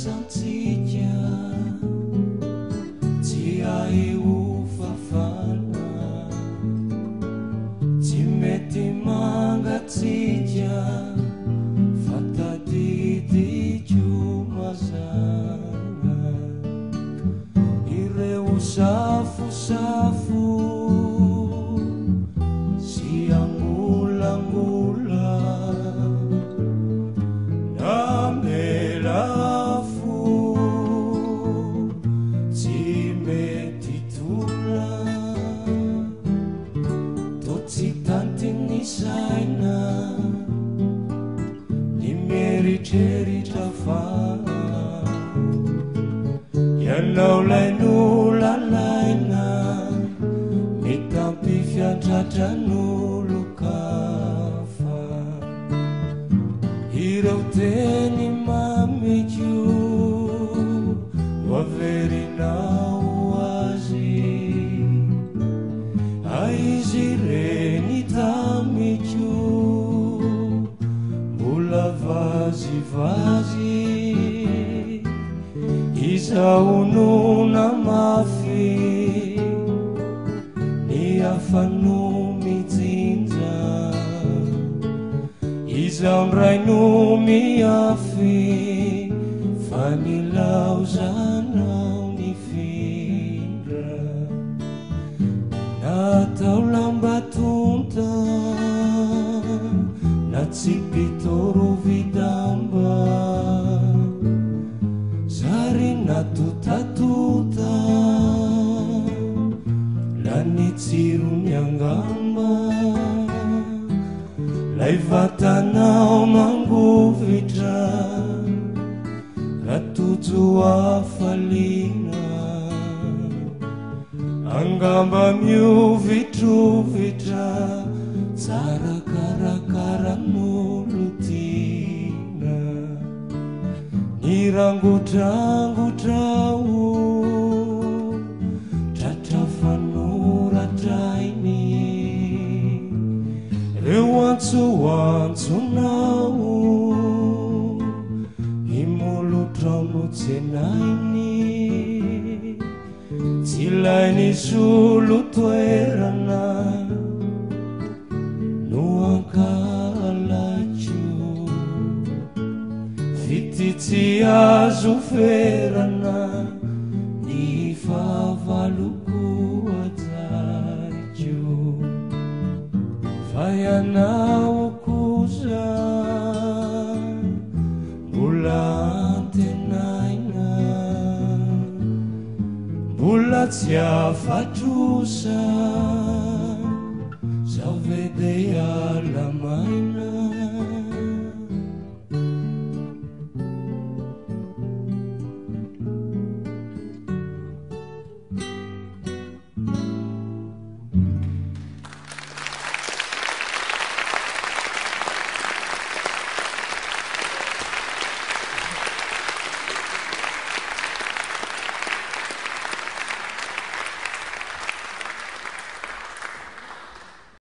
Nilasantsika tsy hay ho fafana, tsy mety mangatsika fa tadidiko mazana. Ireo safosafo sy angolangola saina nimeritreritra fa ianao lainolalaina mitampy fiantratranolokafa. Ireo teny mameko averinao azy aizy reny tamiko mbola vazivazy izaho nona mafy ny afano mijinja izaho ndray no miafy fa nilaozanao nifindra. Natao lambatonta na tsy pitoro vidamba zary natotatota la nitsirony angamba lay vatanao mangovitra ratojo afalina angamba miovitrovitra tsara karakaran'olo tina nirangotrangotrao tratra fanoratrainy reo antsoantsonao imolotrano tsenainy tsy lainy solo toerana no ankalacho fity tsy azo ferana ny fahavaloko ajariko fa ianao kosa mbola antenaina mbola tsy afatrosa zaho vedea